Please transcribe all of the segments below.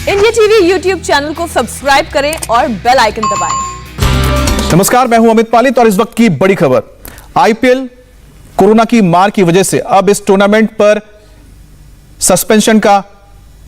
India TV YouTube channel को subscribe करें और बेल आइकन दबाएं। नमस्कार, मैं हूं अमित पालित और इस वक्त की बड़ी खबर। आईपीएल कोरोना की मार की वजह से अब इस टूर्नामेंट पर सस्पेंशन का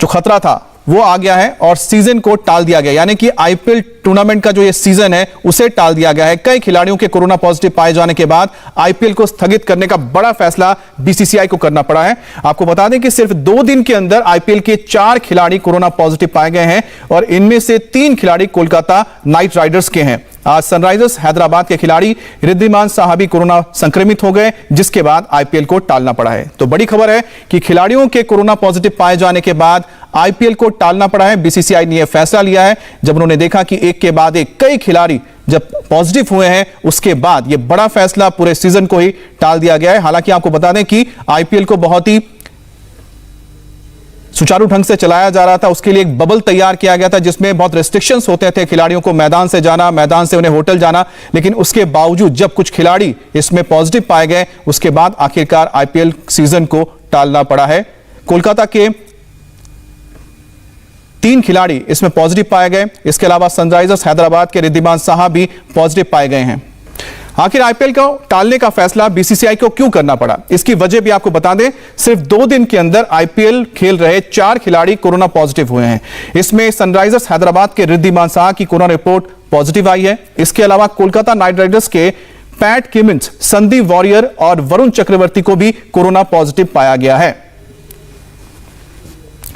जो खतरा था वो आ गया है और सीजन को टाल दिया गया, यानी कि आईपीएल टूर्नामेंट का जो ये सीजन है उसे टाल दिया गया है। कई खिलाड़ियों के कोरोना पॉजिटिव पाए जाने के बाद आईपीएल को स्थगित करने का बड़ा फैसला बीसीसीआई को करना पड़ा है। आपको बता दें कि सिर्फ 2 दिन के अंदर आईपीएल के 4 खिलाड़ी कोरोना पॉजिटिव पाए गए हैं और इनमें से 3 खिलाड़ी कोलकाता नाइट राइडर्स के हैं। आज सनराइजर्स हैदराबाद के खिलाड़ी रिद्धिमान साहा भी कोरोना संक्रमित हो गए, जिसके बाद आईपीएल को टालना पड़ा है। तो बड़ी खबर है कि खिलाड़ियों के कोरोना पॉजिटिव पाए जाने के बाद आईपीएल को टालना पड़ा है। बीसीसीआई ने यह फैसला लिया है जब उन्होंने देखा कि एक के बाद एक कई खिलाड़ी जब पॉजिटिव हुए हैं, उसके बाद यह बड़ा फैसला पूरे सीजन को ही टाल दिया गया है। हालांकि आपको बता दें कि आईपीएल को बहुत ही सुचारू ढंग से चलाया जा रहा था, उसके लिए एक बबल तैयार किया गया था जिसमें बहुत रेस्ट्रिक्शंस होते थे, खिलाड़ियों को मैदान से जाना, मैदान से उन्हें होटल जाना। लेकिन उसके बावजूद जब कुछ खिलाड़ी इसमें पॉजिटिव पाए गए, उसके बाद आखिरकार आईपीएल सीजन को टालना पड़ा है। कोलकाता के 3 खिलाड़ी इसमें पॉजिटिव पाए गए। इसके अलावा सनराइजर्स हैदराबाद के रिद्धिमान साहा भी पॉजिटिव पाए गए हैं। आखिर आईपीएल को टालने का फैसला बीसीसीआई को क्यों करना पड़ा, इसकी वजह भी आपको बता दें। सिर्फ 2 दिन के अंदर आईपीएल खेल रहे 4 खिलाड़ी कोरोना पॉजिटिव हुए हैं। इसमें सनराइजर्स हैदराबाद के रिद्धिमान साहा की कोरोना रिपोर्ट पॉजिटिव आई है। इसके अलावा कोलकाता नाइट राइडर्स के पैट किमिंस, संदीप वॉरियर और वरुण चक्रवर्ती को भी कोरोना पॉजिटिव पाया गया है।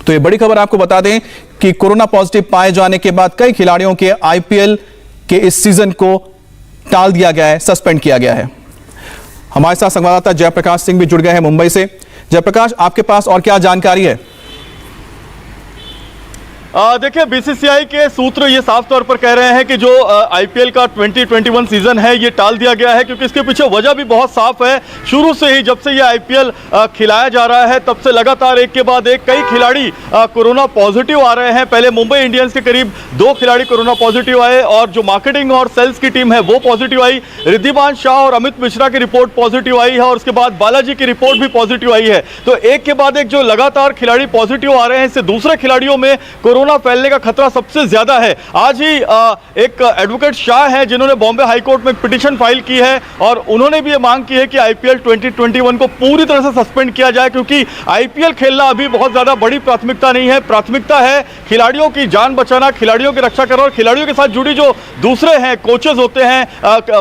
तो यह बड़ी खबर आपको बता दें कि कोरोना पॉजिटिव पाए जाने के बाद कई खिलाड़ियों के आईपीएल के इस सीजन को टाल दिया गया है, सस्पेंड किया गया है। हमारे साथ संवाददाता जयप्रकाश सिंह भी जुड़ गए हैं मुंबई से। जयप्रकाश, आपके पास और क्या जानकारी है? देखिए, बीसीसीआई के सूत्र ये साफ तौर पर कह रहे हैं कि जो आईपीएल का 2021 सीजन है ये टाल दिया गया है, क्योंकि इसके पीछे वजह भी बहुत साफ है। शुरू से ही जब से ये आईपीएल खिलाया जा रहा है तब से लगातार एक के बाद एक कई खिलाड़ी कोरोना पॉजिटिव आ रहे हैं। पहले मुंबई इंडियंस के करीब 2 खिलाड़ी कोरोना पॉजिटिव आए और जो मार्केटिंग और सेल्स की टीम है वो पॉजिटिव आई। रिद्धिमान शाह और अमित मिश्रा की रिपोर्ट पॉजिटिव आई है और उसके बाद बालाजी की रिपोर्ट भी पॉजिटिव आई है। तो एक के बाद एक जो लगातार खिलाड़ी पॉजिटिव आ रहे हैं, इससे दूसरे खिलाड़ियों में कोरोना फैलने का खतरा सबसे ज्यादा है। आज ही एक एडवोकेट शाह हैं जिन्होंने बॉम्बे हाई कोर्ट में पिटीशन फाइल की है और उन्होंने भी ये मांग की है कि आईपीएल 2021 को पूरी तरह से सस्पेंड किया जाए, क्योंकि आईपीएल खेलना अभी बहुत ज्यादा बड़ी प्राथमिकता नहीं है। प्राथमिकता है खिलाड़ियों की जान बचाना, खिलाड़ियों की रक्षा करना और खिलाड़ियों के साथ जुड़ी जो दूसरे हैं, कोचेस होते हैं,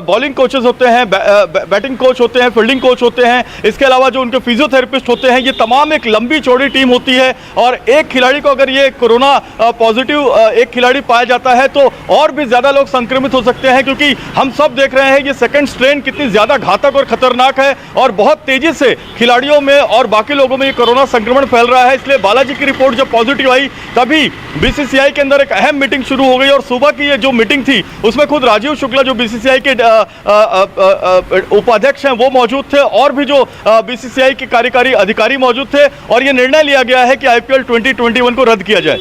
बॉलिंग कोचेस होते हैं, बैटिंग कोच होते हैं, फील्डिंग कोच होते हैं, इसके अलावा जो उनके फिजियोथेरेपिस्ट होते हैं, ये तमाम एक लंबी चौड़ी टीम होती है। और एक खिलाड़ी को अगर ये कोरोना पॉजिटिव एक खिलाड़ी पाया जाता है तो और भी ज्यादा लोग संक्रमित हो सकते हैं, क्योंकि हम सब देख रहे हैं ये सेकंड स्ट्रेन कितनी ज्यादा घातक और खतरनाक है और बहुत तेजी से खिलाड़ियों में और बाकी लोगों में ये कोरोना संक्रमण फैल रहा है। इसलिए बालाजी की रिपोर्ट जब पॉजिटिव आई तभी बीसीसीआई के अंदर एक अहम मीटिंग शुरू हो गई और सुबह की ये जो मीटिंग थी उसमें खुद राजीव शुक्ला जो बीसीसीआई के उपाध्यक्ष हैं वो मौजूद थे और भी जो बीसीसीआई के कार्यकारी अधिकारी मौजूद थे और ये निर्णय लिया गया है कि आईपीएल 2021 को रद्द किया जाए।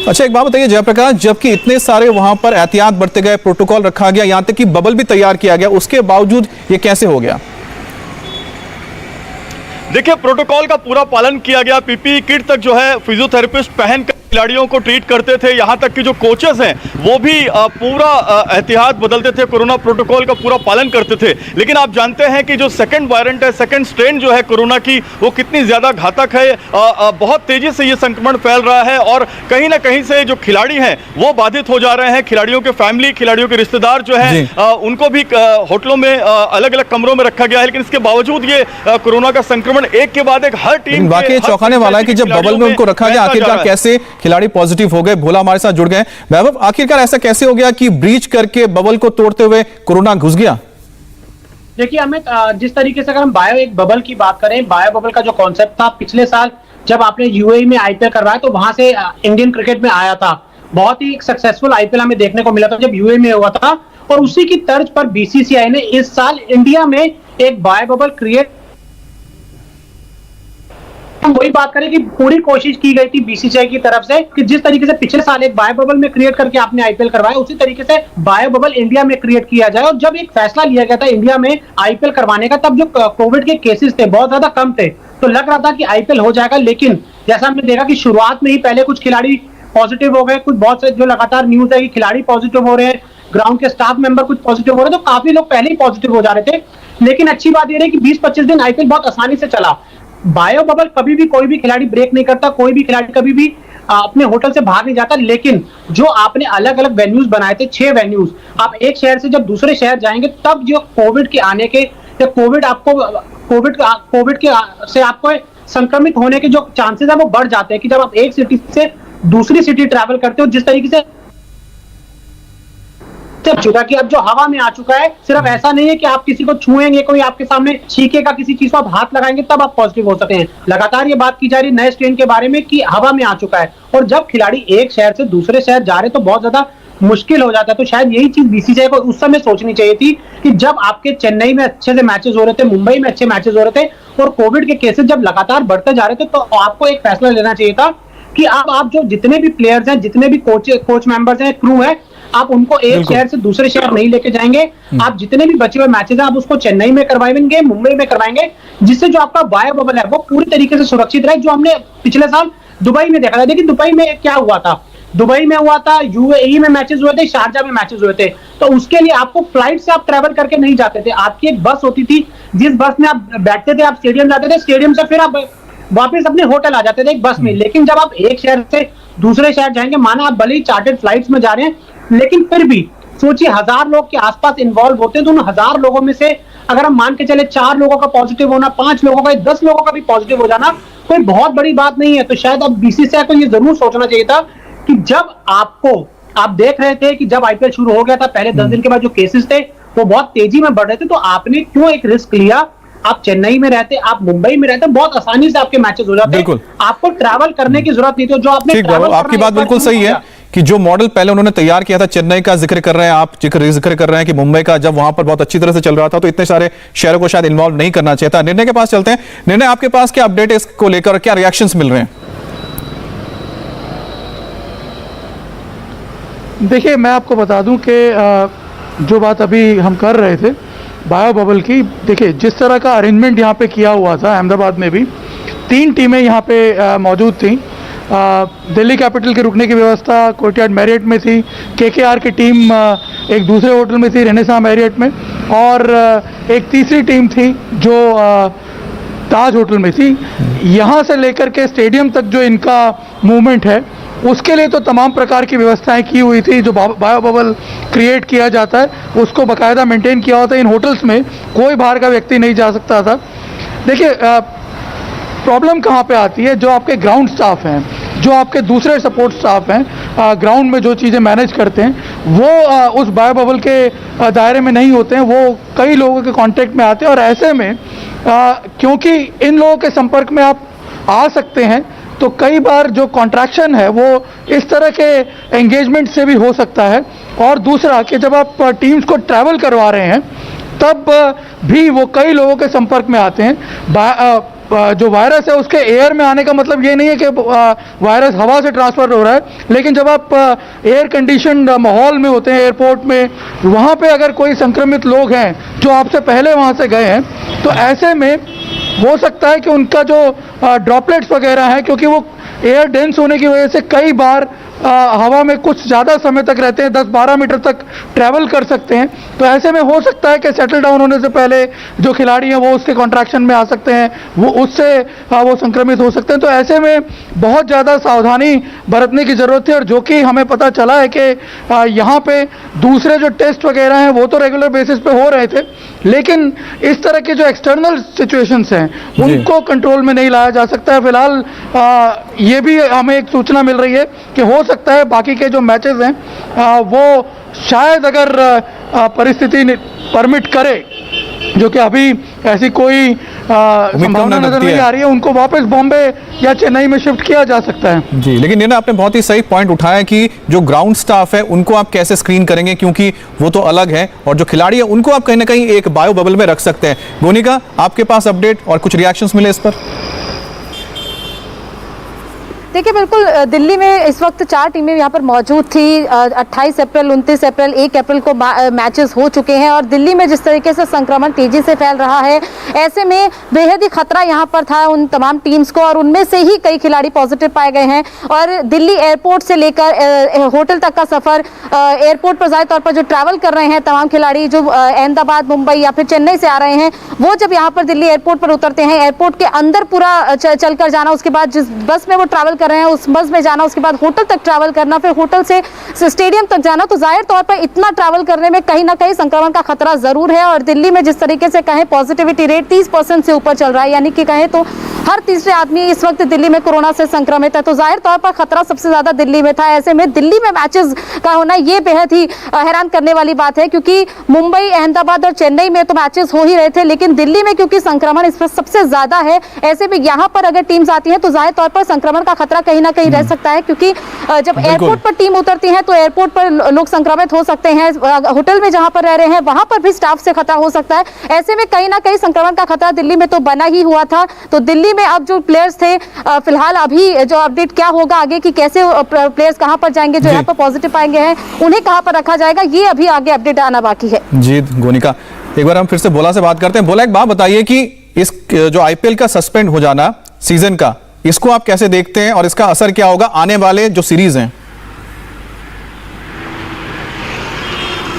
अच्छा, एक बात बताइए जयप्रकाश, जबकि इतने सारे वहां पर एहतियात बरते गए, प्रोटोकॉल रखा गया, यहां तक कि बबल भी तैयार किया गया, उसके बावजूद ये कैसे हो गया? देखिए, प्रोटोकॉल का पूरा पालन किया गया। पीपीई किट तक जो है फिजियोथेरेपिस्ट पहनकर खिलाड़ियों को ट्रीट करते थे। यहां तक कि जो कोचेस हैं वो भी पूरा एहतियात बदलते थे, कोरोना प्रोटोकॉल का पूरा पालन करते थे। लेकिन आप जानते हैं कि जो सेकंड वेरिएंट है, सेकंड स्ट्रेन जो है कोरोना की, वो कितनी ज्यादा घातक है। बहुत तेजी से ये संक्रमण फैल रहा है और कहीं ना कहीं से जो खिलाड़ी हैं वो बाधित हो जा रहे हैं। खिलाड़ियों के फैमिली, खिलाड़ियों के रिश्तेदार जो है उनको भी होटलों में अलग अलग कमरों में रखा गया है। लेकिन इसके बावजूद ये कोरोना का संक्रमण एक के बाद एक हर टीम वाकई चौंकाने वाला है कि जब बबल में उनको रखा गया, आखिरकार कैसे खिलाड़ी पॉजिटिव हो गए। भोला हमारे साथ जुड़ गए। वैभव, आखिरकार ऐसा कैसे हो गया कि ब्रीच करके बबल को तोड़ते हुए कोरोना घुस गया? देखिए अमित, जिस तरीके से अगर हम बायो एक बबल की बात करें, बायो बबल का जो कॉन्सेप्ट था पिछले साल जब आपने यूएई में आईपीएल करवाया तो वहां से इंडियन क्रिकेट में आया था। बहुत ही सक्सेसफुल आईपीएल हमें देखने को मिला था जब यूएई में हुआ था और उसी की तर्ज पर बीसीसीआई ने इस साल इंडिया में एक बायो बबल क्रिएट, हम वही बात करें कि पूरी कोशिश की गई थी बीसीसीआई की तरफ से कि जिस तरीके से पिछले साल एक बायो बबल में क्रिएट करके आपने आईपीएल करवाया, उसी तरीके से बायो बबल इंडिया में क्रिएट किया जाए। और जब एक फैसला लिया गया था इंडिया में आईपीएल करवाने का, तब जो कोविड के केसेस थे बहुत ज्यादा कम थे, तो लग रहा था कि आईपीएल हो जाएगा। लेकिन जैसा हमने देखा कि शुरुआत में ही पहले कुछ खिलाड़ी पॉजिटिव हो गए, कुछ बहुत से जो लगातार न्यूज है कि खिलाड़ी पॉजिटिव हो रहे हैं, ग्राउंड के स्टाफ मेंबर कुछ पॉजिटिव हो रहे हैं, तो काफी लोग पहले ही पॉजिटिव हो जा रहे थे। लेकिन अच्छी बात यह है कि 20-25 दिन आईपीएल बहुत आसानी से चला। बायो बबल कभी भी कोई भी खिलाड़ी ब्रेक नहीं करता, कोई भी खिलाड़ी कभी भी अपने होटल से बाहर नहीं जाता। लेकिन जो आपने अलग अलग वेन्यूज बनाए थे, 6 वेन्यूज, आप एक शहर से जब दूसरे शहर जाएंगे तब जो कोविड के आने के या कोविड के से आपको संक्रमित होने के जो चांसेस है वो बढ़ जाते हैं कि जब आप एक सिटी से दूसरी सिटी ट्रैवल करते हो। जिस तरीके से चुका कि अब जो हवा में आ चुका है, सिर्फ ऐसा नहीं है कि आप किसी को छुएंगे, कोई आपके सामने छींकेगा, किसी चीज को आप हाथ लगाएंगे तब आप पॉजिटिव हो सकते हैं। लगातार ये बात की जा रही है नए स्ट्रेन के बारे में कि हवा में आ चुका है, और जब खिलाड़ी एक शहर से दूसरे शहर जा रहे हैं तो बहुत ज्यादा मुश्किल हो जाता है। तो शायद यही चीज बीसीसीआई को उस समय सोचनी चाहिए थी कि जब आपके चेन्नई में अच्छे से मैचेस हो रहे थे, मुंबई में अच्छे मैचेस हो रहे थे और कोविड के केसेस जब लगातार बढ़ते जा रहे थे, तो आपको एक फैसला लेना चाहिए था कि अब आप जो जितने भी प्लेयर्स हैं, जितने भी कोच मेंबर्स हैं, क्रू है, आप उनको एक शहर से दूसरे शहर नहीं लेके जाएंगे। आप जितने भी बचे हुए मैचेस हैं आप उसको चेन्नई में करवाएंगे, मुंबई में करवाएंगे, जिससे जो आपका बायो बबल है वो पूरी तरीके से सुरक्षित रहे। जो हमने पिछले साल दुबई में देखा था, देखिए दुबई में क्या हुआ था, दुबई में हुआ था, यूएई में मैचेस हुए थे, शारजा में मैचेस हुए थे। तो उसके लिए आपको फ्लाइट से आप ट्रैवल करके नहीं जाते थे, आपकी एक बस होती थी, जिस बस में आप बैठते थे, आप स्टेडियम जाते थे, स्टेडियम से फिर आप वापस अपने होटल आ जाते थे एक बस में। लेकिन जब आप एक शहर से दूसरे शहर जाएंगे, माना आप भले ही चार्टर्ड फ्लाइट्स में जा रहे हैं, लेकिन फिर भी सोचिए 1000 लोग के आसपास इन्वॉल्व होते हैं, तो उन 1000 लोगों में से अगर हम मान के चले 4 लोगों का पॉजिटिव होना, 5 लोगों का, 10 लोगों का भी पॉजिटिव हो जाना कोई बहुत बड़ी बात नहीं है। तो शायद अब बीसीसीआई को ये जरूर सोचना चाहिए था कि जब आप देख रहे थे कि जब आईपीएल शुरू हो गया था, पहले 10 दिन के बाद जो केसेस थे वो बहुत तेजी में बढ़ रहे थे, तो आपने क्यों एक रिस्क लिया? आप चेन्नई में रहते, आप मुंबई में रहते, बहुत आसानी से आपके मैचेस हो जाते हैं, आपको ट्रैवल करने की जरूरत नहीं थी। जो आपने आपकी बात बिल्कुल सही है कि जो मॉडल पहले उन्होंने तैयार किया था, चेन्नई का जिक्र कर रहे हैं आप, जिक्र कर रहे हैं कि मुंबई का जब वहां पर बहुत अच्छी तरह से चल रहा था तो इतने सारे शहरों को शायद इन्वॉल्व नहीं करना चाहिए था। निर्णय के पास चलते हैं। निर्णय, आपके पास क्या अपडेट है इसको लेकर, क्या रिएक्शंस मिल रहे हैं? देखिए, मैं आपको बता दूं कि जो बात अभी हम कर रहे थे बायो बबल की, देखिए जिस तरह का अरेंजमेंट यहाँ पे किया हुआ था, अहमदाबाद में भी 3 टीमें यहाँ पे मौजूद थीं। दिल्ली कैपिटल के रुकने की व्यवस्था कोर्टयार्ड मैरियट में थी, केकेआर की टीम एक दूसरे होटल में थी, रेनेसां मैरियट में, और एक तीसरी टीम थी जो ताज होटल में थी। यहाँ से लेकर के स्टेडियम तक जो इनका मूवमेंट है उसके लिए तो तमाम प्रकार की व्यवस्थाएं की हुई थी। जो बायो बबल क्रिएट किया जाता है उसको बाकायदा मेंटेन किया होता है। इन होटल्स में कोई बाहर का व्यक्ति नहीं जा सकता था। देखिए, प्रॉब्लम कहाँ पे आती है, जो आपके ग्राउंड स्टाफ हैं, जो आपके दूसरे सपोर्ट स्टाफ हैं, ग्राउंड में जो चीज़ें मैनेज करते हैं, वो उस बायो बबल के दायरे में नहीं होते हैं। वो कई लोगों के कांटेक्ट में आते हैं, और ऐसे में क्योंकि इन लोगों के संपर्क में आप आ सकते हैं, तो कई बार जो कॉन्ट्रैक्शन है वो इस तरह के एंगेजमेंट से भी हो सकता है। और दूसरा कि जब आप टीम्स को ट्रैवल करवा रहे हैं तब भी वो कई लोगों के संपर्क में आते हैं। जो वायरस है उसके एयर में आने का मतलब ये नहीं है कि वायरस हवा से ट्रांसफर हो रहा है, लेकिन जब आप एयर कंडीशनड माहौल में होते हैं एयरपोर्ट में, वहाँ पे अगर कोई संक्रमित लोग हैं जो आपसे पहले वहाँ से गए हैं, तो ऐसे में हो सकता है कि उनका जो ड्रॉपलेट्स वगैरह हैं, क्योंकि वो एयर डेंस होने की वजह से कई बार हवा में कुछ ज़्यादा समय तक रहते हैं, 10-12 मीटर तक ट्रैवल कर सकते हैं, तो ऐसे में हो सकता है कि सेटल डाउन होने से पहले जो खिलाड़ी हैं वो उसके कॉन्ट्रैक्शन में आ सकते हैं, वो उससे वो संक्रमित हो सकते हैं। तो ऐसे में बहुत ज़्यादा सावधानी बरतने की ज़रूरत है। और जो कि हमें पता चला है कि यहाँ पे दूसरे जो टेस्ट वगैरह हैं वो तो रेगुलर बेसिस पे हो रहे थे, लेकिन इस तरह के जो एक्सटर्नल सिचुएशंस हैं उनको कंट्रोल में नहीं लाया जा सकता है। फिलहाल ये भी हमें एक सूचना मिल रही है कि हो सकता है बाकी के जो मैचेस हैं वो शायद अगर परिस्थिति परमिट करे, जो कि अभी ऐसी कोई संभावना नजर नहीं आ रही है, उनको वापस बॉम्बे या चेन्नई में शिफ्ट किया जा सकता है। जी, लेकिन निर्णय आपने बहुत ही सही पॉइंट उठाया कि जो ग्राउंड स्टाफ है उनको आप कैसे स्क्रीन करेंगे, क्योंकि वो तो अलग है, और जो खिलाड़ी है उनको आप कहीं ना कहीं एक बायो बबल में रख सकते हैं। गोनिका, आपके पास अपडेट और कुछ रिएक्शंस मिले इस पर? देखिए बिल्कुल दिल्ली में इस वक्त 4 टीमें यहाँ पर मौजूद थी। 28 अप्रैल, 29 अप्रैल, 1 अप्रैल को मैचेस हो चुके हैं और दिल्ली में जिस तरीके से संक्रमण तेजी से फैल रहा है, ऐसे में बेहद ही खतरा यहाँ पर था उन तमाम टीम्स को और उनमें से ही कई खिलाड़ी पॉजिटिव पाए गए हैं। और दिल्ली एयरपोर्ट से लेकर होटल तक का सफर, एयरपोर्ट पर ज़ाहिर तौर पर जो ट्रैवल कर रहे हैं तमाम खिलाड़ी जो अहमदाबाद, मुंबई या फिर चेन्नई से आ रहे हैं, वो जब यहाँ पर दिल्ली एयरपोर्ट पर उतरते हैं, एयरपोर्ट के अंदर पूरा चलकर जाना, उसके बाद जिस बस में वो ट्रैवल कर रहे हैं उस बस में जाना, उसके बाद होटल तक ट्रैवल करना, फिर होटल से स्टेडियम तक जाना, तो जाहिर तौर पर इतना ट्रैवल करने में कहीं ना कहीं संक्रमण का खतरा जरूर है। और दिल्ली में जिस तरीके से कहें पॉजिटिविटी रेट 30% से ऊपर चल रहा है, यानी कि कहें तो हर तीसरे आदमी इस वक्त दिल्ली में कोरोना से संक्रमित है, तो जाहिर तौर पर खतरा सबसे ज्यादा दिल्ली में था। ऐसे में दिल्ली में मैचेस का होना ये बेहद ही हैरान करने वाली बात है, क्योंकि मुंबई, अहमदाबाद और चेन्नई में तो मैचेस हो ही रहे थे, लेकिन दिल्ली में क्योंकि संक्रमण इस पर सबसे ज्यादा है, ऐसे में यहाँ पर अगर टीम्स आती हैं तो जाहिर तौर पर संक्रमण का खतरा कहीं ना कहीं रह सकता है, क्योंकि जब एयरपोर्ट पर टीम उतरती है तो एयरपोर्ट पर लोग संक्रमित हो सकते हैं, होटल में जहां पर रह रहे हैं वहां पर भी स्टाफ से खतरा हो सकता है। ऐसे में कहीं ना कहीं संक्रमण का खतरा दिल्ली में तो बना ही हुआ था। तो दिल्ली में अब जो प्लेयर्स थे, फिलहाल अभी जो अपडेट क्या होगा आगे कि कैसे प्लेयर्स कहां पर जाएंगे, जो यहाँ पर पॉजिटिव पाएंगे हैं उन्हें कहां पर रखा जाएगा, ये अभी आगे अपडेट आना बाकी है। जी गोनिका, एक बार हम फिर से बोला से बात करते हैं। बोला, एक बात बताइए कि इस जो आईपीएल का सस्पेंड हो जाना सीजन का, इसको आप कैसे देखते हैं और इसका असर क्या होगा आने वाले जो सीरीज हैं?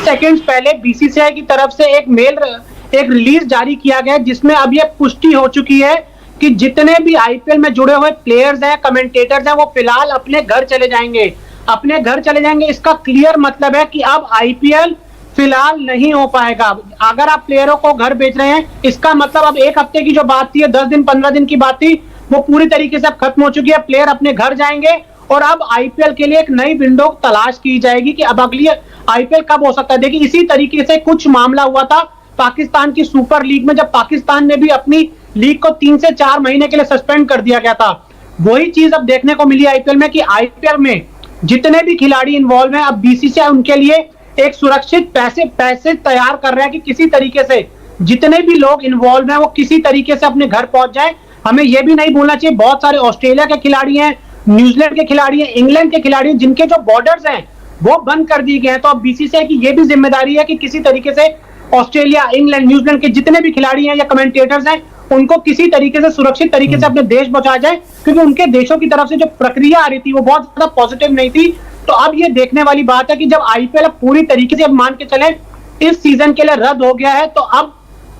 सेकंड्स पहले बीसीसीआई की तरफ से एक रिलीज जारी किया गया, जिसमें अब यह पुष्टि हो चुकी है कि जितने भी आईपीएल में जुड़े हुए प्लेयर्स हैं, कमेंटेटर्स हैं, वो फिलहाल अपने घर चले जाएंगे। अपने घर चले जाएंगे, इसका क्लियर मतलब है कि अब आईपीएल फिलहाल नहीं हो पाएगा। अगर आप प्लेयरों को घर भेज रहे हैं, इसका मतलब अब 1 हफ्ते की जो बात थी, 10 दिन 15 दिन की बात थी, वो पूरी तरीके से अब खत्म हो चुकी है। प्लेयर अपने घर जाएंगे और अब आईपीएल के लिए एक नई विंडो तलाश की जाएगी कि अब अगली आईपीएल कब हो सकता है। देखिए, इसी तरीके से कुछ मामला हुआ था पाकिस्तान की सुपर लीग में, जब पाकिस्तान ने भी अपनी लीग को 3 से 4 महीने के लिए सस्पेंड कर दिया गया था। वही चीज अब देखने को मिली आईपीएल में कि आईपीएल में जितने भी खिलाड़ी इन्वॉल्व हैं, अब बीसीसीआई उनके लिए एक सुरक्षित पैसे तैयार कर रहे हैं कि किसी तरीके से जितने भी लोग इन्वॉल्व हैं वो किसी तरीके से अपने घर पहुंच जाए। हमें यह भी नहीं भूलना चाहिए, बहुत सारे ऑस्ट्रेलिया के खिलाड़ी हैं, न्यूजीलैंड के खिलाड़ी हैं, इंग्लैंड के खिलाड़ी हैं, जिनके जो बॉर्डर्स हैं वो बंद कर दिए गए हैं। तो अब बीसीसीआई की यह भी जिम्मेदारी है कि किसी तरीके से ऑस्ट्रेलिया, इंग्लैंड, न्यूजीलैंड के जितने भी खिलाड़ी हैं या कमेंटेटर्स हैं, उनको किसी तरीके से सुरक्षित तरीके से अपने देश पहुंचा जाए, क्योंकि उनके देशों की तरफ से जो प्रक्रिया आ रही थी वो बहुत ज्यादा पॉजिटिव नहीं थी। तो अब ये देखने वाली बात है कि जब आईपीएल पूरी तरीके से अब मान के चले इस सीजन के लिए रद्द हो गया है, तो अब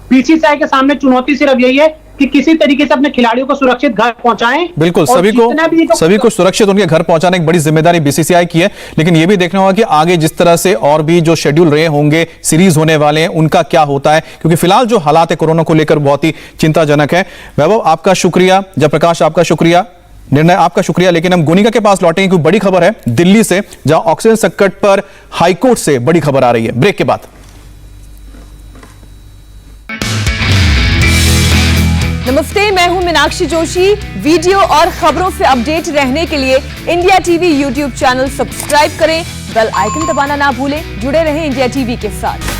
बीसीसीआई के सामने चुनौती सिर्फ यही है कि किसी तरीके से अपने खिलाड़ियों को सुरक्षित घर पहुंचाएं। बिल्कुल, सभी को सुरक्षित उनके घर पहुंचाने की बड़ी जिम्मेदारी बीसीसीआई की है। लेकिन यह भी देखना होगा कि आगे जिस तरह से और भी जो शेड्यूल रहे होंगे, सीरीज होने वाले हैं, उनका क्या होता है, क्योंकि फिलहाल जो हालात है कोरोना को लेकर बहुत ही चिंताजनक है। वैभव आपका शुक्रिया, जयप्रकाश आपका शुक्रिया, निर्णय आपका शुक्रिया। लेकिन हम गोनिका के पास लौटेंगे, क्योंकि बड़ी खबर है दिल्ली से, जहां ऑक्सीजन संकट पर हाईकोर्ट से बड़ी खबर आ रही है। ब्रेक के बाद नमस्ते, मैं हूं मीनाक्षी जोशी। वीडियो और खबरों से अपडेट रहने के लिए India TV YouTube channel subscribe करें, बेल आइकन दबाना ना भूलें। जुड़े रहें इंडिया टीवी के साथ।